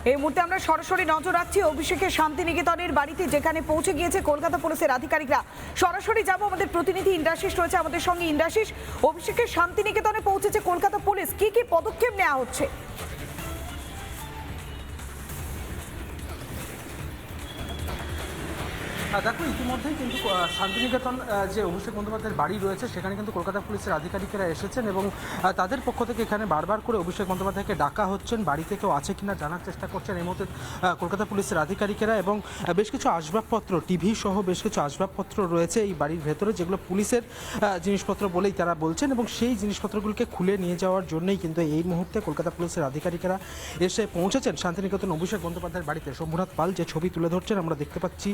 এই মুহূর্তে আমরা সরাসরি নজর রাখছি অভিষেকের শান্তিনিকেতনের বাড়িতে, যেখানে পৌঁছে গিয়েছে কলকাতা পুলিশের আধিকারিকরা। সরাসরি যাব, আমাদের প্রতিনিধি ইন্দ্রাশিস রয়েছে আমাদের সঙ্গে। ইন্দ্রাশিস, অভিষেকের শান্তিনিকেতনে পৌঁছেছে কলকাতা পুলিশ, কি কি পদক্ষেপ নেওয়া হচ্ছে? দেখো, ইতিমধ্যেই কিন্তু শান্তিনিকেতন যে অভিষেক বন্দ্যোপাধ্যায়ের বাড়ি রয়েছে সেখানে কিন্তু কলকাতা পুলিশের আধিকারিকেরা এসেছেন এবং তাদের পক্ষ থেকে এখানে বারবার করে অভিষেক বন্দ্যোপাধ্যায়কে ডাকা হচ্ছেন। বাড়িতে কেউ আছে কিনা জানার চেষ্টা করছেন এই মুহূর্তে কলকাতা পুলিশের আধিকারিকেরা, এবং বেশ কিছু আসবাবপত্র, টিভি সহ বেশ কিছু আসবাবপত্র রয়েছে এই বাড়ির ভেতরে, যেগুলো পুলিশের জিনিসপত্র বলেই তারা বলছেন, এবং সেই জিনিসপত্রগুলোকে খুলে নিয়ে যাওয়ার জন্যই কিন্তু এই মুহূর্তে কলকাতা পুলিশের আধিকারিকেরা এসে পৌঁছেছেন শান্তিনিকেতন অভিষেক বন্দ্যোপাধ্যায়ের বাড়িতে। শম্ভুনাথ পাল যে ছবি তুলে ধরছেন আমরা দেখতে পাচ্ছি,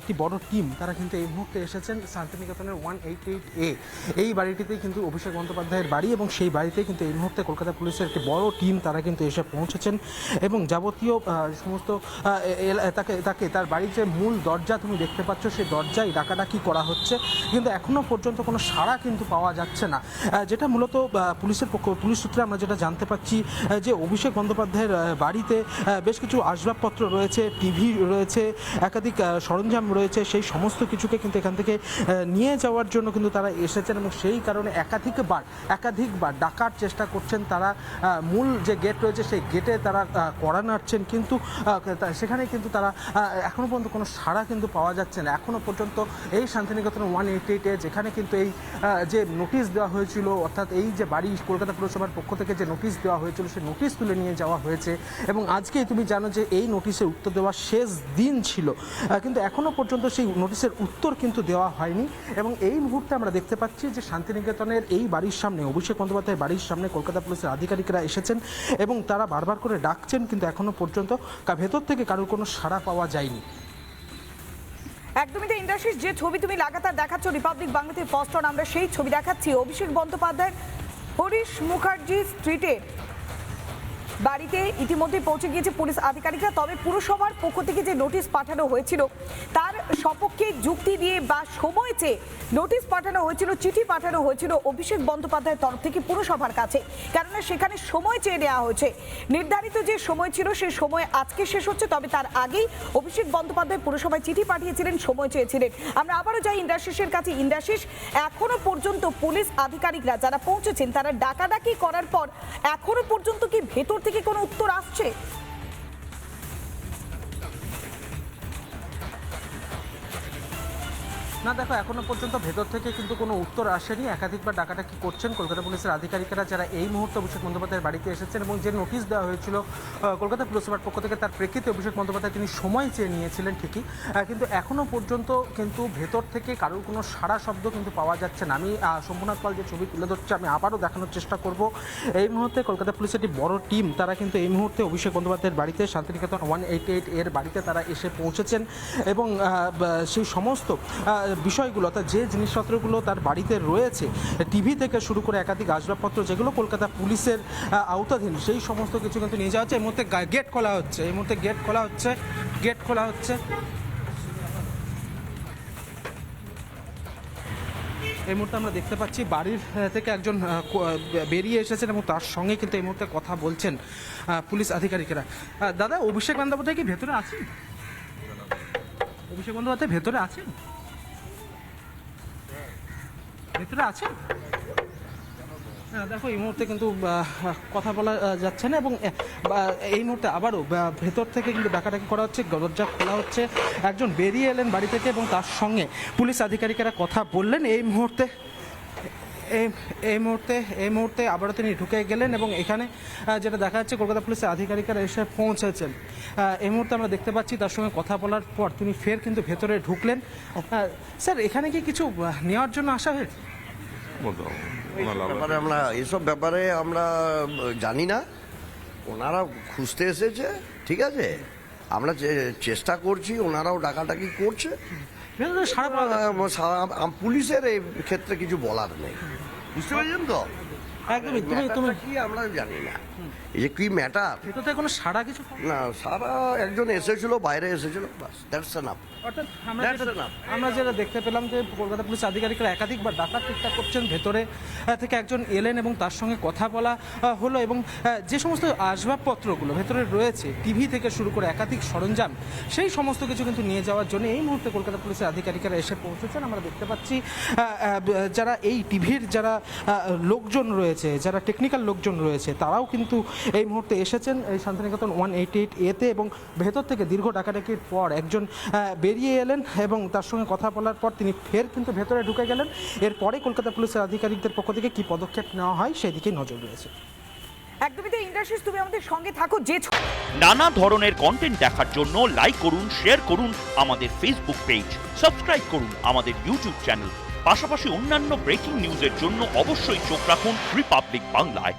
একটি বড় টিম তারা কিন্তু এই মুহূর্তে এসেছেন শান্তিনিকেতনের 188A এই বাড়িটিতেই কিন্তু অভিষেক বন্দ্যোপাধ্যায়ের বাড়ি, এবং সেই বাড়িতেই কিন্তু এই মুহূর্তে কলকাতা পুলিশের একটি বড় টিম তারা কিন্তু এসে পৌঁছেছেন এবং যাবতীয় সমস্ত তাকে তার বাড়ির যে মূল দরজা তুমি দেখতে পাচ্ছ সেই দরজায় ডাকাডাকি করা হচ্ছে, কিন্তু এখনও পর্যন্ত কোনো সাড়া কিন্তু পাওয়া যাচ্ছে না। যেটা মূলত পুলিশ সূত্রে আমরা যেটা জানতে পাচ্ছি যে অভিষেক বন্দ্যোপাধ্যায়ের বাড়িতে বেশ কিছু আসবাবপত্র রয়েছে, টিভি রয়েছে, একাধিক সরঞ্জাম রয়েছে, সেই সমস্ত কিছুকে কিন্তু এখান থেকে নিয়ে যাওয়ার জন্য কিন্তু তারা এসেছেন, এবং সেই কারণে একাধিকবার ডাকার চেষ্টা করছেন তারা। মূল যে গেট রয়েছে সেই গেটে তারা কড়া নাড়ছেন, কিন্তু সেখানে কিন্তু তারা এখনও পর্যন্ত কোনো সাড়া কিন্তু পাওয়া যাচ্ছে না। এখনও পর্যন্ত এই শান্তিনিকেতন 188 যেখানে কিন্তু এই যে নোটিশ দেওয়া হয়েছিল, অর্থাৎ এই যে বাড়ি কলকাতা পুরসভার পক্ষ থেকে যে নোটিশ দেওয়া হয়েছিল সেই নোটিশ তুলে নিয়ে যাওয়া হয়েছে, এবং আজকেই তুমি জানো যে এই নোটিশের উত্তর দেওয়ার শেষ দিন ছিল, কিন্তু এখনও পর্যন্ত সেই নোটিশের উত্তর কিন্তু দেওয়া হয়নি। এবং এই মুহূর্তে আমরা দেখতে পাচ্ছি যে শান্তিনিকেতনের এই বাড়ির সামনে, অভিষেক বন্দ্যোপাধ্যায়ের বাড়ির সামনে কলকাতা পুলিশের আধিকারিকরা এসেছেন এবং তারা বারবার করে ডাকছেন, কিন্তু এখনও পর্যন্ত ভেতর থেকে কারোর কোনো সাড়া পাওয়া যায়নি। একদমই তো ইন্দ্রাশিস, যে ছবি তুমি লাগাতার দেখাচ্ছ রিপাবলিক বাংলাতে ফার্স্ট অন, আমরা সেই ছবি দেখাচ্ছি অভিষেক বন্দ্যোপাধ্যায়ের হরিশ মুখার্জি স্ট্রিটের বাড়িতে ইতিমধ্যে পৌঁছে গিয়েছে পুলিশ আধিকারিকরা। তবে পুরসভার পক্ষ থেকে যে নোটিশ পাঠানো হয়েছিল তার সপক্ষে যুক্তি দিয়ে বা সময় চেয়ে নোটিশ পাঠানো হয়েছিল, চিঠি পাঠানো হয়েছিল অভিষেক বন্দ্যোপাধ্যায়ের তরফ থেকে পুরসভার কাছে, কেননা সেখানে সময় চেয়ে নেওয়া হয়েছে। নির্ধারিত যে সময় ছিল সেই সময় আজকে শেষ হচ্ছে, তবে তার আগেই অভিষেক বন্দ্যোপাধ্যায় পুরসভায় চিঠি পাঠিয়েছিলেন, সময় চেয়েছিলেন। আমরা আবারও যাই ইন্দ্রাশিসের কাছে। ইন্দ্রাশিস, এখনো পর্যন্ত পুলিশ আধিকারিকরা যারা পৌঁছেছেন তারা ডাকাডাকি করার পর এখনো পর্যন্ত কি ভেতর থেকে কোনো উত্তর আসছে? না দেখো, এখনো পর্যন্ত ভেতর থেকে কিন্তু কোনো উত্তর আসেনি। একাধিকবার ডাকাডাকি করছেন কলকাতা পুলিশের আধিকারিকেরা যারা এই মুহূর্তে অভিষেক বন্দ্যোপাধ্যায়ের বাড়িতে এসেছেন, এবং যে নোটিশ দেওয়া হয়েছিল কলকাতা পুরসভার পক্ষ থেকে তার প্রেক্ষিতে অভিষেক বন্দ্যোপাধ্যায় তিনি সময় চেয়ে নিয়েছিলেন ঠিকই, কিন্তু এখনও পর্যন্ত কিন্তু ভেতর থেকে কারোর কোনো সাড়া শব্দ কিন্তু পাওয়া যাচ্ছে না। আমি শম্ভুনাথ পাল যে ছবি তুলে ধরছে আমি আবারও দেখানোর চেষ্টা করব। এই মুহূর্তে কলকাতা পুলিশের একটি বড় টিম তারা কিন্তু এই মুহূর্তে অভিষেক বন্দ্যোপাধ্যায়ের বাড়িতে শান্তিনিকেতন 188 এর বাড়িতে তারা এসে পৌঁছেছেন, এবং সেই সমস্ত বিষয়গুলো, অর্থাৎ যে জিনিসপত্রগুলো তার বাড়িতে রয়েছে, টিভি থেকে শুরু করে একাধিক আসবাবপত্র যেগুলো কলকাতা পুলিশের আওতাধীন, সেই সমস্ত কিছু কিন্তু নিয়ে যাওয়া হচ্ছে। এই মুহূর্তে গেট খোলা হচ্ছে, গেট খোলা হচ্ছে। এই মুহূর্তে আমরা দেখতে পাচ্ছি বাড়ির থেকে একজন বেরিয়ে এসেছেন এবং তার সঙ্গে কিন্তু এই মুহূর্তে কথা বলছেন পুলিশ আধিকারিকেরা। দাদা, অভিষেক বন্দ্যোপাধ্যায় কি ভেতরে আছেন? অভিষেক বন্দ্যোপাধ্যায় ভেতরে আছেন? ভেতরে আছেন? হ্যাঁ, দেখো এই মুহূর্তে কিন্তু কথা বলা যাচ্ছে না, এবং এই মুহূর্তে আবারও ভেতর থেকে কিন্তু ডাকাডাকি করা হচ্ছে, দরজা খোলা হচ্ছে। একজন বেরিয়ে এলেন বাড়ি থেকে এবং তার সঙ্গে পুলিশ আধিকারিকেরা কথা বললেন। এই মুহূর্তে আবারও তিনি ঢুকে গেলেন, এবং এখানে যেটা দেখা যাচ্ছে কলকাতা পুলিশের আধিকারিকরা এসে পৌঁছেছেন। এই মুহূর্তে আমরা দেখতে পাচ্ছি তার সঙ্গে কথা বলার পর তিনি ফের কিন্তু ভেতরে ঢুকলেন। স্যার, এখানে কি কিছু নেওয়ার জন্য আসা হয়েছে? আমরা এসব ব্যাপারে আমরা জানি না, ওনারা খুঁজতে এসেছে, ঠিক আছে, আমরা চেষ্টা করছি, ওনারাও ডাকাডাকি করছে। পুলিশের এই ক্ষেত্রে কিছু বলার নেই, বুঝতে পারছেন তো? একদমই তুমি ম্যাটারটা কি আমরা জানি না, এই যে কি ম্যাটার ভেতরে কোনো সাড়া কিছু পাও? না, সারা একজন এসেছিল, বাইরে এসেছিল, বাস দ্যাটস এনাফ। অর্থাৎ That's enough. আমরা যেটা দেখতে পেলাম যে কলকাতা পুলিশ আধিকারিকরা একাধিকবার ডাকার চেষ্টা করছেন, ভেতরে থেকে একজন এলেন এবং তার সঙ্গে কথা বলা হলো এবং যে সমস্ত আসবাবপত্রগুলো ভেতরে রয়েছে, টিভি থেকে শুরু করে একাধিক সরঞ্জাম, সেই সমস্ত কিছু কিন্তু নিয়ে যাওয়ার জন্য এই মুহূর্তে কলকাতা পুলিশের আধিকারিকরা এসে পৌঁছেছেন। আমরা দেখতে পাচ্ছি যারা এই টিভির যারা লোকজন রয়েছে, যারা টেকনিক্যাল লোকজন রয়েছে, তারাও কিন্তু এই মুহূর্তে এসেছেন এই শান্তিনিকেতন 188A-তে এবং ভেতর থেকে দীর্ঘ ডাকাডাকির পর একজন বেরিয়ে এলেন এবং তার সঙ্গে কথা বলার পর তিনি ফের কিন্তু ভেতরে ঢুকে গেলেন। এরপরে কলকাতা পুলিশের আধিকারিকদের পক্ষ থেকে কী পদক্ষেপ নেওয়া হয় সেই দিকেই নজর রয়েছে। একদমই তো ইন্দ্রাশিস, তুমি আমাদের সঙ্গে থাকো। যে নানা ধরনের কন্টেন্ট দেখার জন্য লাইক করুন, শেয়ার করুন আমাদের ফেসবুক পেজ, সাবস্ক্রাইব করুন আমাদের ইউটিউব চ্যানেল। পাশাপাশি অন্যান্য ব্রেকিং নিউজের জন্য অবশ্যই চোখ রাখুন রিপাবলিক বাংলায়।